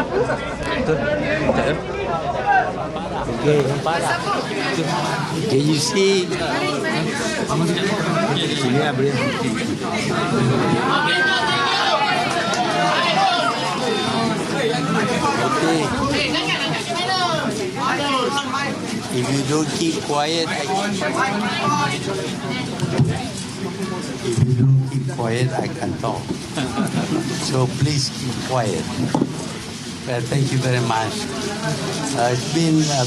Okay. Can you see? Yeah, boleh. Okay. If you don't keep quiet, I can talk. So please keep quiet. Well, thank you very much. It's been a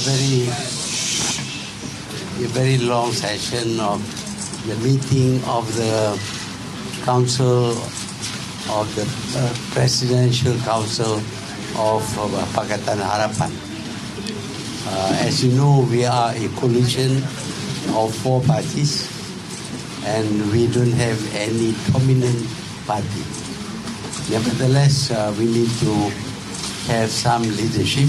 very long session of the meeting of the Council of the Presidential Council of Pakatan Harapan. As you know, we are a coalition of 4 parties, and we don't have any dominant party. Nevertheless, we need to have some leadership,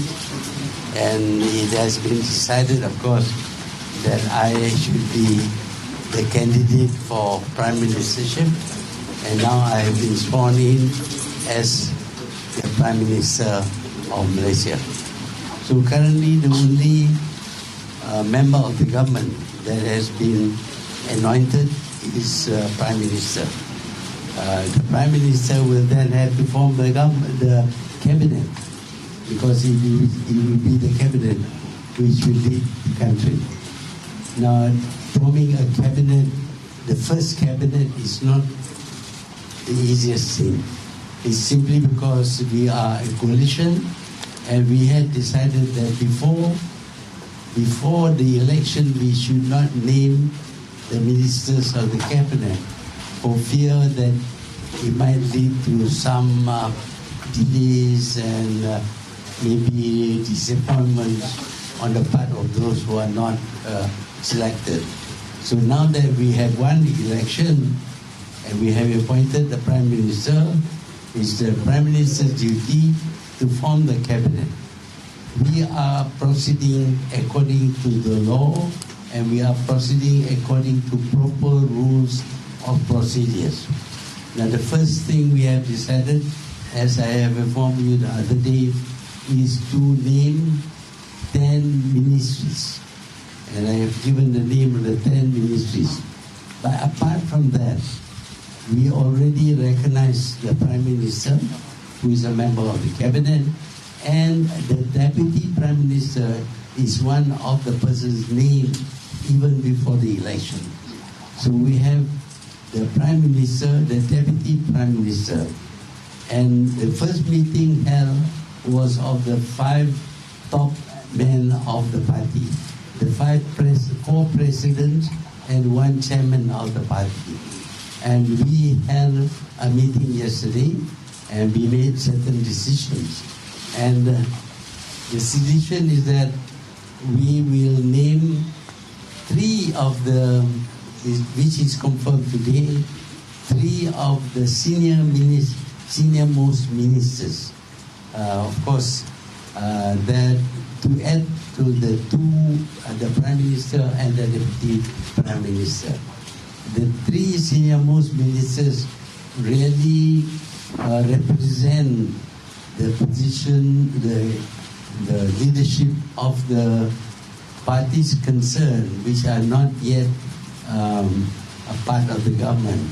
and it has been decided, of course, that I should be the candidate for Prime Ministership, and now I have been sworn in as the Prime Minister of Malaysia. So currently the only member of the government that has been anointed is Prime Minister. The Prime Minister will then have to form the cabinet, because it will be the cabinet which will lead the country. Now, forming a cabinet, the first cabinet, is not the easiest thing. It's simply because we are a coalition, and we had decided that before the election we should not name the ministers of the cabinet, for fear that it might lead to some delays and maybe disappointments on the part of those who are not selected. So now that we have won the election and we have appointed the Prime Minister, it's the Prime Minister's duty to form the cabinet. We are proceeding according to the law, and we are proceeding according to proper rules of procedures. Now, the first thing we have decided, as I have informed you the other day, is to name 10 ministries. And I have given the name of the 10 ministries. But apart from that, we already recognize the Prime Minister, who is a member of the cabinet, and the Deputy Prime Minister is one of the persons named even before the election. So we have the Prime Minister, the Deputy Prime Minister, and the first meeting held was of the 5 top men of the party, the 4 presidents and 1 chairman of the party. And we held a meeting yesterday, and we made certain decisions. And the decision is that we will name 3 of the, which is confirmed today, 3 of the senior-most ministers. Of course, that to add to the 2, the Prime Minister and the Deputy Prime Minister. The 3 senior-most ministers really represent the position, the leadership of the parties concerned, which are not yet a part of the government.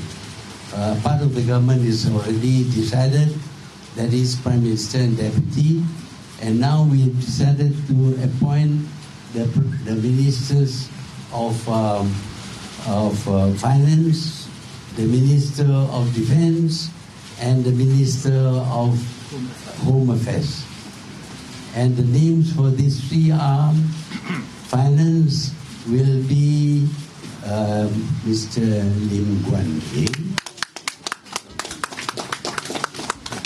Part of the government is already decided, that is Prime Minister and Deputy, and now we have decided to appoint the ministers of Finance, the Minister of Defense, and the Minister of Home Affairs. And the names for these 3 are: Finance will be Mr. Lim Guan Eng.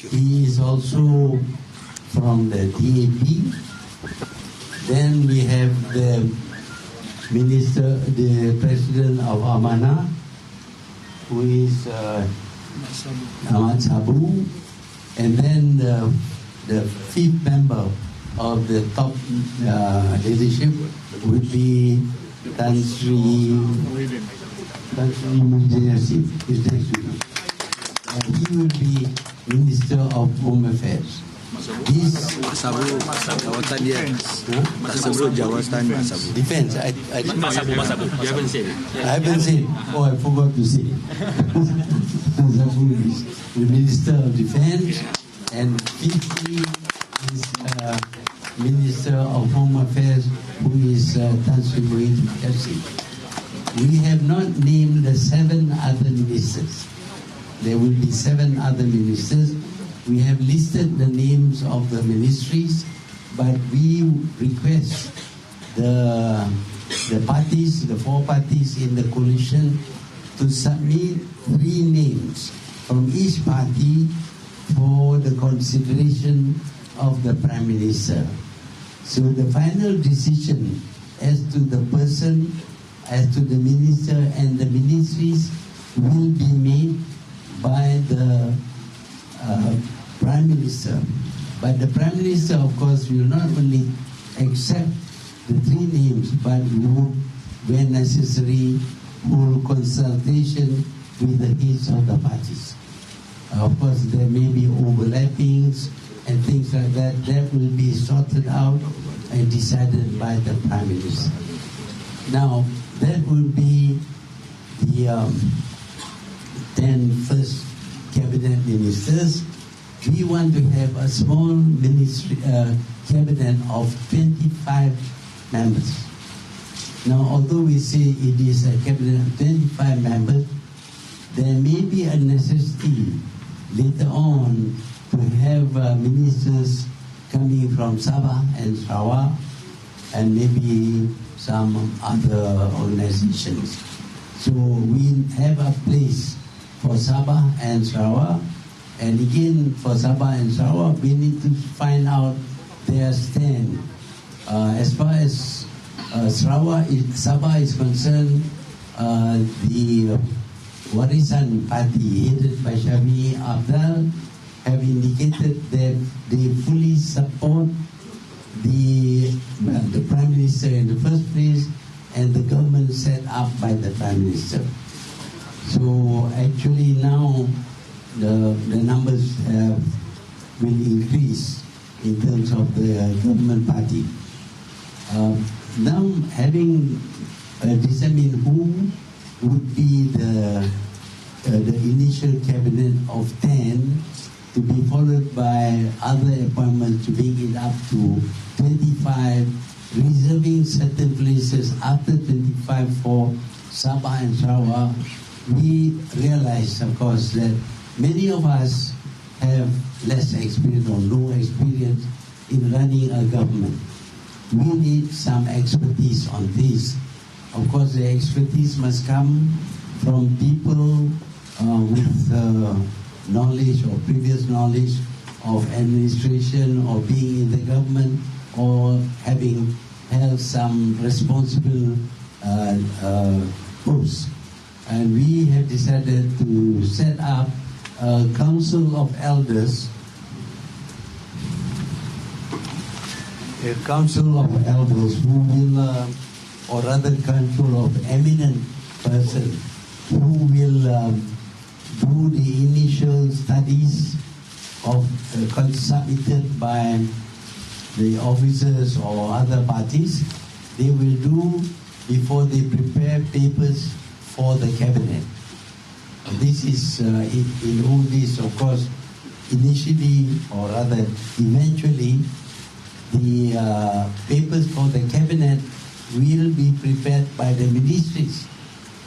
He is also from the DAP. Then we have the Minister, the President of Amanah, who is Ahmad Sabu, and then the 5th member of the top leadership would be Tan Sri Muhyiddin Yassin. He will be Minister of Home Affairs. This Jawatan dia tak sebut jawatan Masabu. defense, I Masabu. You haven't said it. I haven't said. Oh, I forgot to say. Masabu is the Minister of Defense, and Fifty is Minister of Home Affairs, who is Tan Sri Muhyiddin Yassin. We have not named the 7 other ministers. There will be 7 other ministers. We have listed the names of the ministries, but we request the parties, the 4 parties in the coalition, to submit 3 names from each party for the consideration of the Prime Minister. So the final decision as to the person, as to the minister and the ministries will be made by the Prime Minister. But the Prime Minister, of course, will not only accept the 3 names, but will, where necessary, hold consultation with the heads of the parties. Of course, there may be overlappings and things like that. That will be sorted out and decided by the Prime Minister. Now, that will be the 10 first cabinet ministers. We want to have a small ministry cabinet of 25 members. Now, although we say it is a cabinet of 25 members, there may be a necessity later on to have ministers coming from Sabah and Sarawak, and maybe some other organizations. So we have a place for Sabah and Sarawak. And again, for Sabah and Sarawak, we need to find out their stand. As far as Sabah is concerned, the Barisan Party, headed by Shafi Abdal, have indicated that they fully support the Prime Minister in the first place and the government set up by the Prime Minister. So actually now, the numbers will increase in terms of the government party. Now, having determined who would be the initial cabinet of 10, to be followed by other appointments to bring it up to 25, reserving certain places after 25 for Sabah and Sarawak, we realize, of course, that many of us have less experience or no experience in running a government. We need some expertise on this. Of course, the expertise must come from people with knowledge or previous knowledge of administration or being in the government or having held some responsible posts. And we have decided to set up a council of elders, who will, or rather council of eminent persons who will do the initial studies of submitted by the officers or other parties. They will do before they prepare papers for the cabinet. This is in all this, of course, initially or rather eventually, the papers for the cabinet will be prepared by the ministries.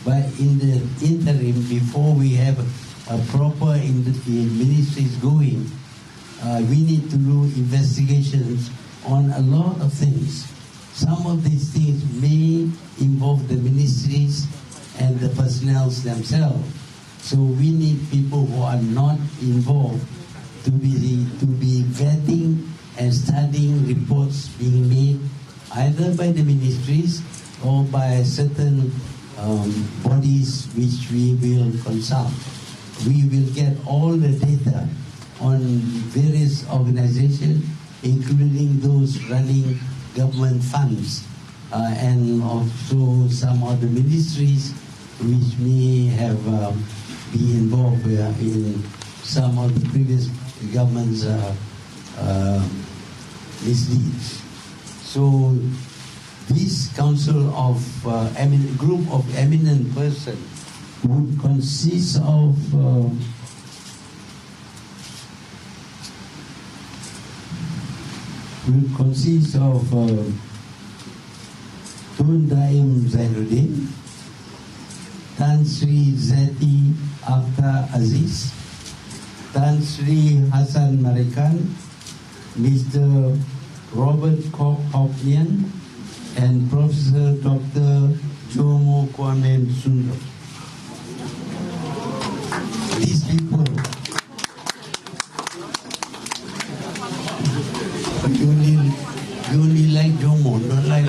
But in the interim, before we have a proper ministries going, we need to do investigations on a lot of things. Some of these things may involve the ministries and the personnel themselves. So we need people who are not involved to be vetting and studying reports being made either by the ministries or by certain bodies which we will consult. We will get all the data on various organizations, including those running government funds, and also some of the ministries which may have been involved in some of the previous government's mislead. So this council of group of eminent persons would consist of Tun Daim Zainuddin, Tan Sri Zeti Akhtar Aziz, Tan Sri Hassan Marikan, Mr. Robert Hoffman, and Professor Dr. Jomo Kwame Sundar. These people, you only like Jomo, don't like.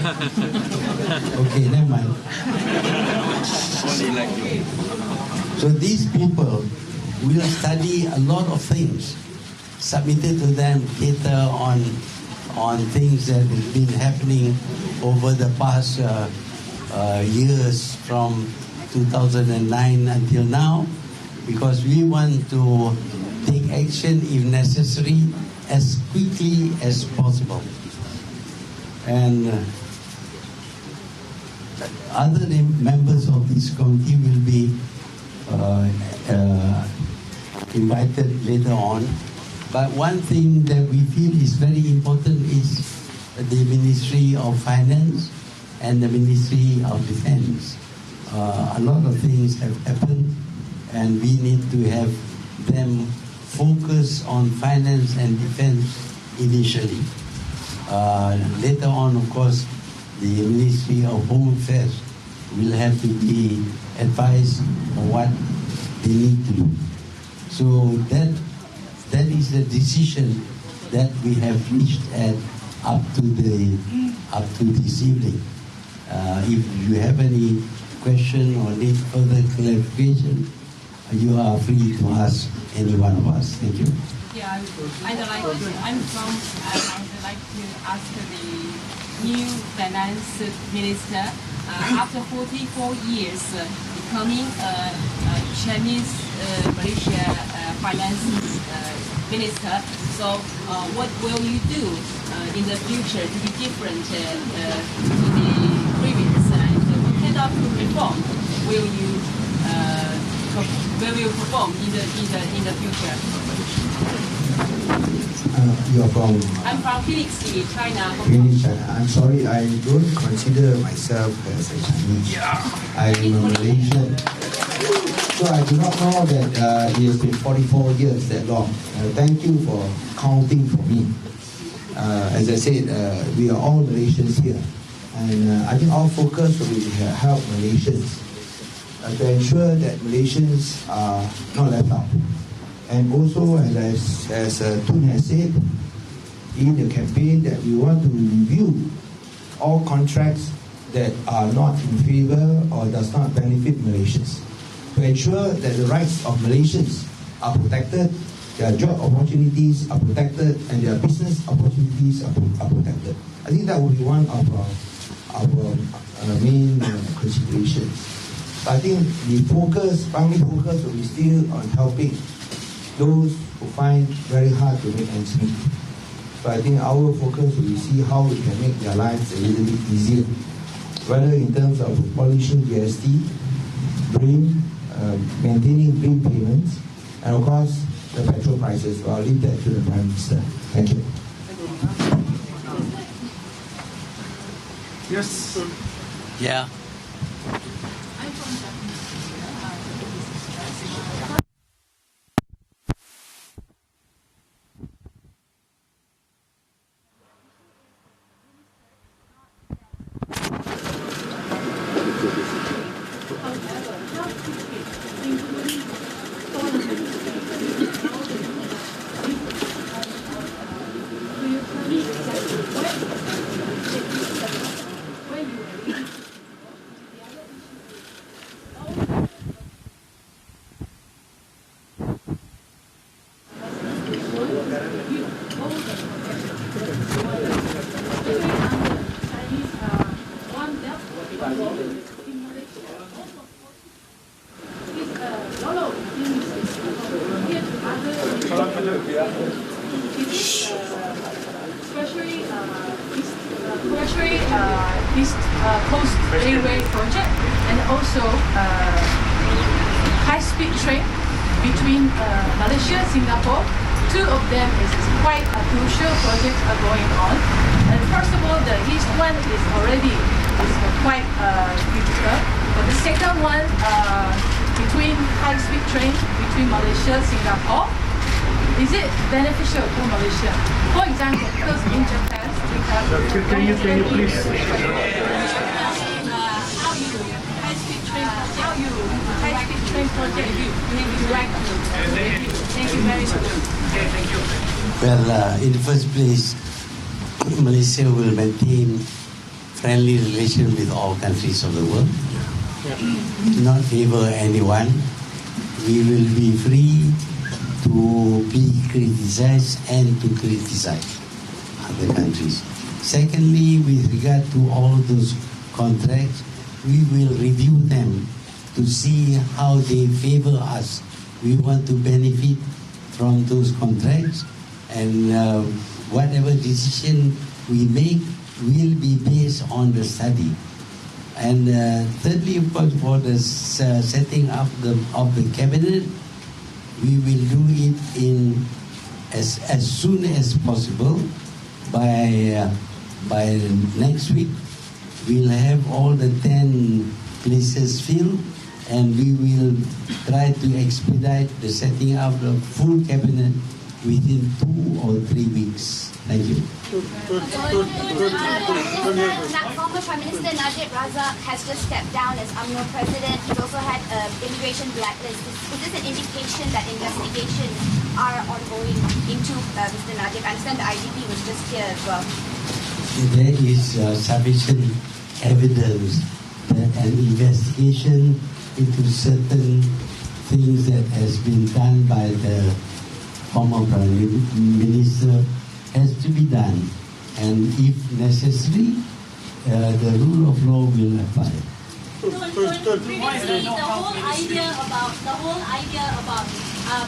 Okay, never mind. Only like you. So these people will study a lot of things submitted to them later on things that have been happening over the past years from 2009 until now, because we want to take action if necessary as quickly as possible. And other members of this committee will be invited later on. But one thing that we feel is very important is the Ministry of Finance and the Ministry of Defense. A lot of things have happened, and we need to have them focus on finance and defense initially. Later on, of course, the Ministry of Home Affairs will have to be advised on what they need to do. So that is the decision that we have reached up to this evening. If you have any question or need further clarification, you are free to ask any one of us. Thank you. Yeah, I'd like to ask the new finance minister, after 44 years becoming Chinese Malaysia finance minister. So what will you do in the future to be different to the previous? And what kind of reform will you perform in the future? You're from? I'm from Phoenix City, China. Phoenix, China. I'm sorry, I don't consider myself as a Chinese. I am a Malaysian. So I do not know that it has been 44 years that long. Thank you for counting for me. As I said, we are all Malaysians here. And I think our focus will be to help Malaysians to ensure that Malaysians are not left out. And also, as Tun has said, in the campaign that we want to review all contracts that are not in favor or does not benefit Malaysians, to ensure that the rights of Malaysians are protected, their job opportunities are protected, and their business opportunities are protected. I think that will be one of our main considerations. I think the primary focus will be still on helping those who find very hard to make ends meet. So I think our focus will be see how we can make their lives a little bit easier, whether in terms of abolishing GST, maintaining BRIM payments, and of course the petrol prices. So I'll leave that to the Prime Minister. Thank you. Yes. Yeah. East Coast Railway project, and also high-speed train between Malaysia, Singapore. Two of them is quite a crucial project going on. And first of all, the east one is already quite critical. But the second one, between high-speed train between Malaysia, Singapore, is it beneficial for Malaysia? For example, because in Japan, we have Can you please? high-speed train project you like to review. Thank you very much. Thank you. Well, in the first place, Malaysia will maintain friendly relations with all countries of the world. Not favor anyone. We will be free to be criticized and to criticize other countries. Secondly, with regard to all those contracts, we will review them to see how they favor us. We want to benefit from those contracts, and whatever decision we make will be based on the study. And thirdly, of course, for the setting up of the cabinet, we will do it in as soon as possible. By next week, we'll have all the 10 places filled, and we will try to expedite the setting up the full cabinet within 2 or 3 weeks. Thank you. Former Prime Minister Najib Razak has just stepped down as UMNO President. He's also had an immigration blacklist. Is this an indication that investigations are ongoing into Mr. Najib? I understand the IGP was just here as well. There is sufficient evidence that an investigation into certain things that has been done by the former Prime Minister has to be done, and if necessary, the rule of law will apply. Previously, the whole idea about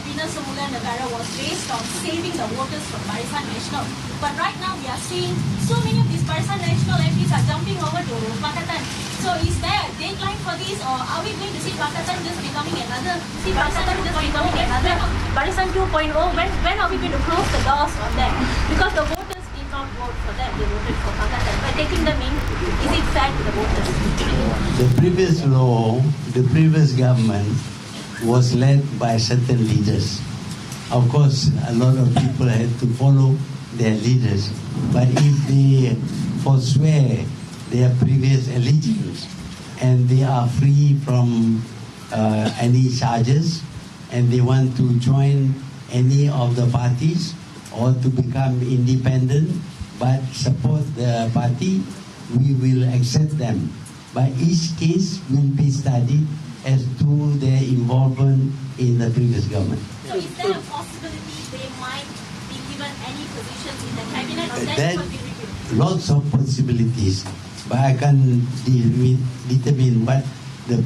Bina Semula Negara was based on saving the voters from Barisan National. But right now, we are seeing so many of these Barisan National MPs are jumping over to Pakatan. So is there a deadline for this, or are we going to see Pakatan just becoming another Barisan 2.0? When are we going to close the doors on that? Because the voters did not vote for that, they voted for Pakatan. By taking them in, is it fair to the voters? The previous law, the previous government was led by certain leaders. Of course, a lot of people had to follow their leaders, but if they forswear their previous allegiance and they are free from any charges, and they want to join any of the parties or to become independent but support the party, we will accept them. But each case will be studied as to their involvement in the previous government. So is there a possibility they might be given any positions in the cabinet, or That what we review? lots of possibilities, but I can't determine what the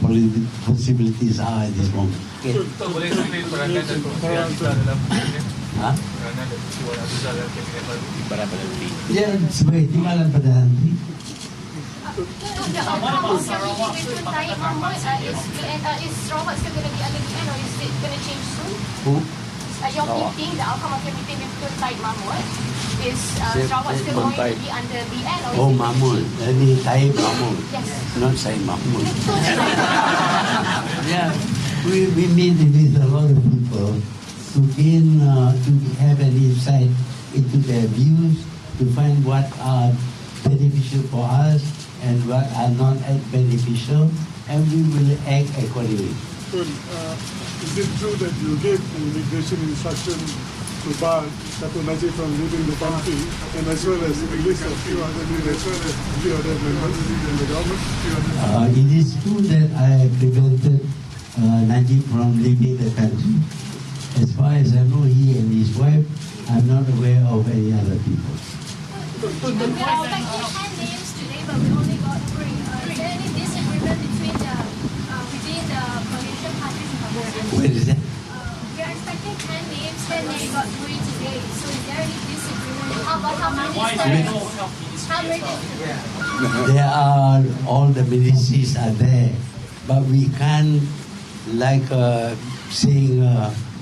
possibilities are at this moment. Okay. Boleh explain peranan dan kementerian kita dalam kabinet? Ha? Peranan dan Wan Abdullah dalam kabinet baru. Ya, sebagai timbalan Perdana Menteri. The outcome of your meeting with Taib Mahmud, is Sarawak still going to be under BN, or is it going to change soon? Who? Your meeting, the outcome of your meeting with Taib Mahmud, is Sarawak still going to be under BN, or is Oh, it Mahmud. Ini Taib Mahmud. Yes. Not Syed Mahmud. Yeah, we meet with a lot of people to gain, to have an insight into their views, to find what are beneficial for us and what are not as beneficial, and we will act accordingly. Is it true that you gave immigration instruction to bar Dato' Najib from leaving the country, and as well as release a few other leaders, as well as a few other members in the government? It is true that I prevented Najib from leaving the country. As far as I know, he and his wife, I'm not aware of any other people. We are expecting 10 names today, but we only got 3. Is there any disagreement between the coalition parties in Malaysia? Where is that? We are expecting 10 names, and we got 3 today. So is there any disagreement? How but how many There are, all the ministries are there, but we can't like saying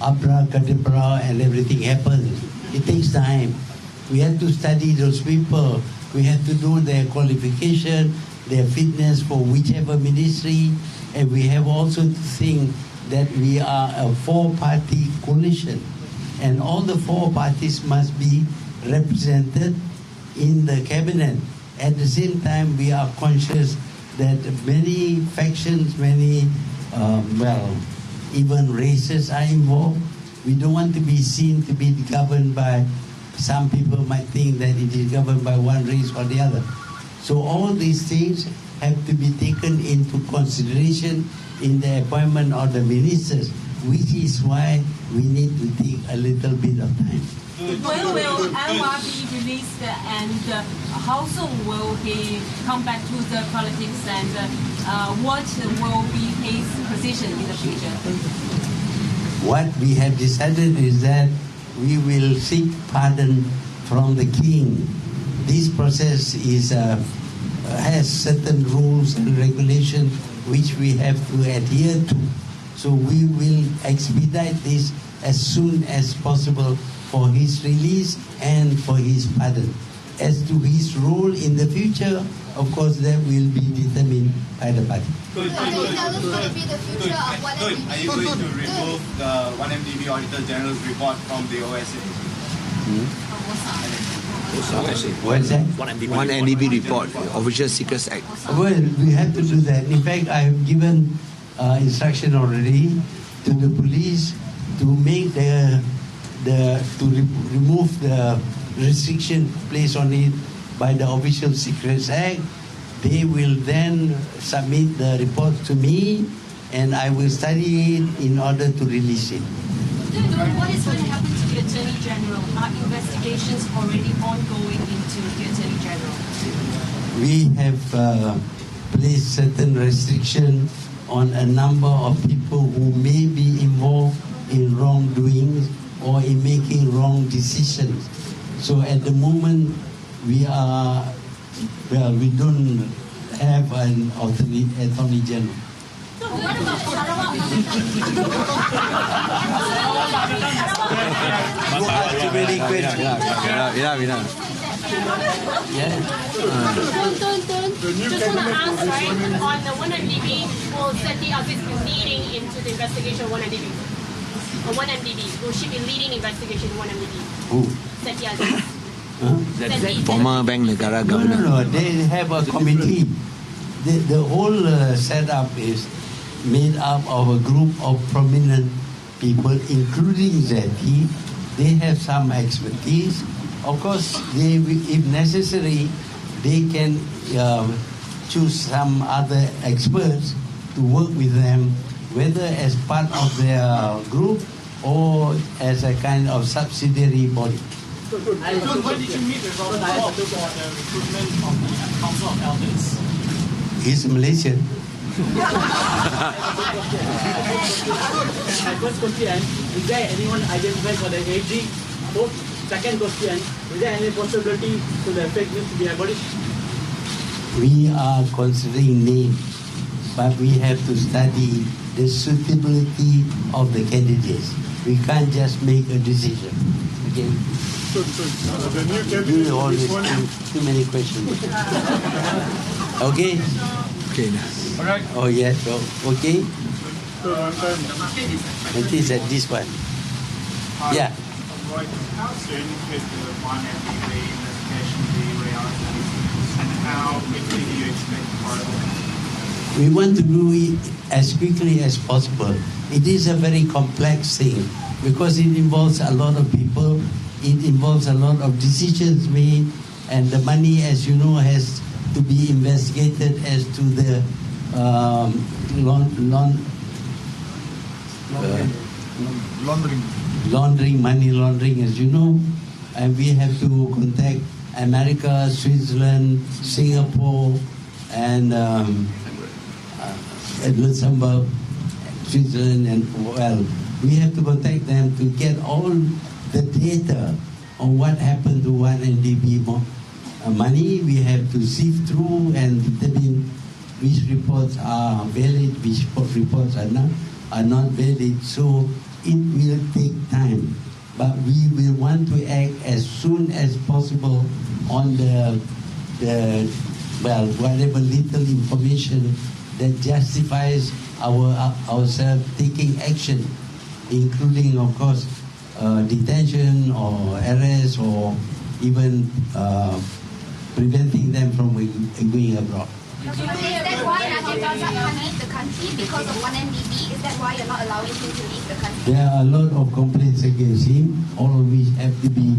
abracadabra and everything happens. It takes time. We have to study those people. We have to know their qualification, their fitness for whichever ministry, and we have also to think that we are a four-party coalition, and all the four parties must be represented in the cabinet. At the same time, we are conscious that many factions, many, even races are involved. We don't want to be seen to be governed by, some people might think that it is governed by one race or the other. So all these things have to be taken into consideration in the appointment of the ministers, which is why we need to take a little bit of time. When will Anwar be released and how soon will he come back to the politics and what will be his position in the future? What we have decided is that we will seek pardon from the king. This process is has certain rules and regulations which we have to adhere to. So we will expedite this as soon as possible for his release and for his pardon. As to his role in the future, of course, that will be determined by the party. Are you going to remove the 1MDB Auditor General's report from the OSA? What is that? 1MDB report, Official Secrets Act. Well, we have to do that. In fact, I have given instruction already to the police to make remove the restriction placed on it by the Official Secrets Act. They will then submit the report to me, and I will study it in order to release it. What is going to happen to the Attorney General? Are investigations already ongoing into the Attorney General? We have placed certain restrictions on a number of people who may be involved in wrongdoing or in making wrong decisions. So at the moment, we don't have an Attorney General. So what about Sarawak? Too many questions. Just want to ask, right, on the 1MDB, will Seti Aziz be leading into the investigation of 1MDB? Or 1MDB, will she be leading investigation of 1MDB? Who? Seti Aziz. Former Bank Negara governor. No, they have a committee. The whole setup is made up of a group of prominent people, including Zeti. They have some expertise. Of course, if necessary, they can choose some other experts to work with them, whether as part of their group or as a kind of subsidiary body. So when did you meet with Robert for the recruitment of the Council of Elders? He's Malaysian. First question, is there anyone identified for the AG? Second question, is there any possibility to the fake news to be abolished? We are considering names, but we have to study the suitability of the candidates. We can't just make a decision. Okay? So the new cabinet always is too many questions. Okay? Okay. All right. Oh, yeah. So, okay? So one time. It is at this one. Yeah. How soon could the 1MDB investigation be realized, and how quickly do you expect Parliament? We want to do it as quickly as possible. It is a very complex thing because it involves a lot of people, it involves a lot of decisions made, and the money, as you know, has to be investigated as to the money laundering, as you know, and we have to contact America, Switzerland, Singapore, and Luxembourg, Switzerland, and well, we have to contact them to get all the data on what happened to 1NDB money. We have to sift through and determine which reports are valid, which reports are not valid. So it will take time, but we will want to act as soon as possible on whatever little information that justifies ourselves taking action, including, of course, detention or arrest or even preventing them from going abroad. Is that why Najib Razak can't leave the country because of 1MDB? Is that why you're not allowing him to leave the country? There are a lot of complaints against him, all of which have to be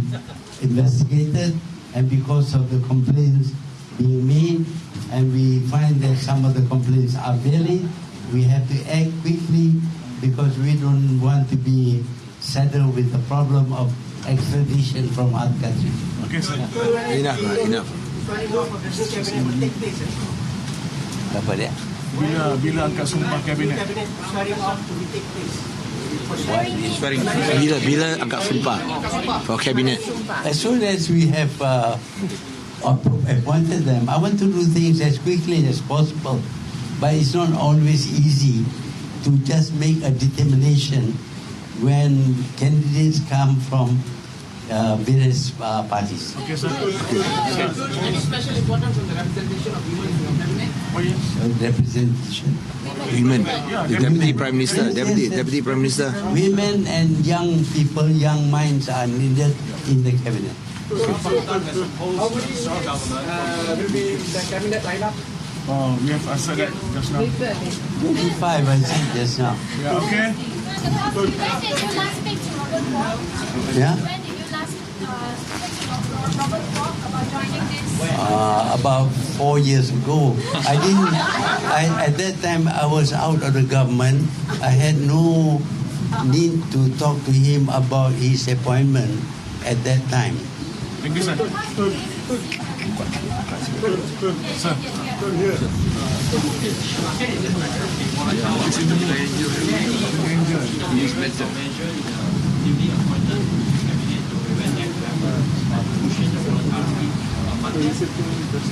investigated, and because of the complaints being made, and we find that some of the complaints are valid, we have to act quickly because we don't want to be saddled with the problem of extradition from other countries. Okay, sir. Enough. Apa dia? Bila angkat sumpah kabinet? Bila angkat sumpah for cabinet? As soon as we have appointed them, I want to do things as quickly as possible, but it's not always easy to just make a determination when candidates come from various parties. Okay, sir. Any special importance on the representation of women in your cabinet? Oh, yes. Representation. Women, the Deputy Prime Minister, Deputy Prime Minister. Women and young people, young minds are needed in the cabinet. How many will be the cabinet lineup? We have answered that just now. 25, I said just now. Yeah, okay. When did you last speak to Robert Wong? Yeah? When did you last speak to Robert Wong about joining this? About 4 years ago. At that time I was out of the government. I had no need to talk to him about his appointment at that time. Thank you, sir. Sir.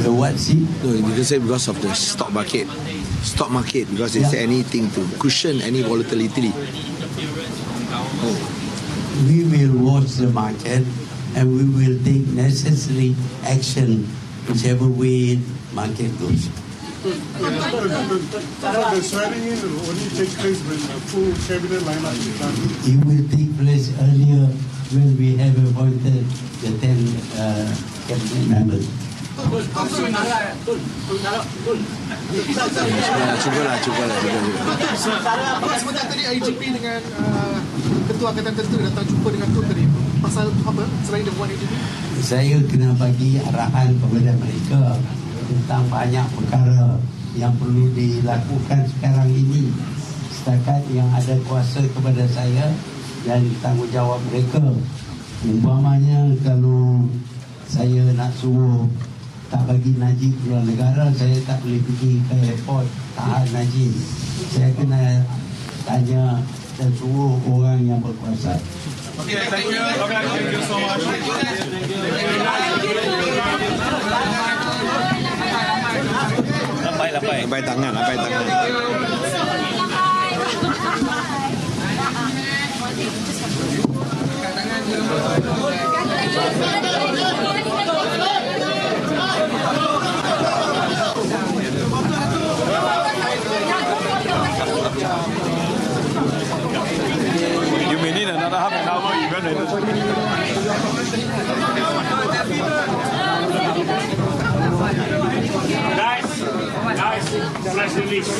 The what seat? No, you can say because of the stock market. Stock market, because it's anything to cushion any volatility. We will watch the market and we will take necessary action whichever way market goes. The swearing in will only take place when the full cabinet lineup is done. It will take place earlier when we have appointed the 10 cabinet members. Cubalah. Sebentar tadi IGP dengan Ketua Angkatan Tentera datang jumpa dengan Tun tadi. Pasal apa selain dia buat IGP? Saya kena bagi arahan kepada mereka tentang banyak perkara yang perlu dilakukan sekarang ini. Setakat yang ada kuasa kepada saya dan tanggungjawab mereka. Umpamanya kalau saya nak suruh tak bagi Najib keluar negara, saya tak boleh pergi ke airport tahan Najib. Saya kena tanya dan suruh orang yang berkuasa. Okay, thank you. Okay, thank you so much. Lampai tangan. You may need another half an hour even. Guys, press release.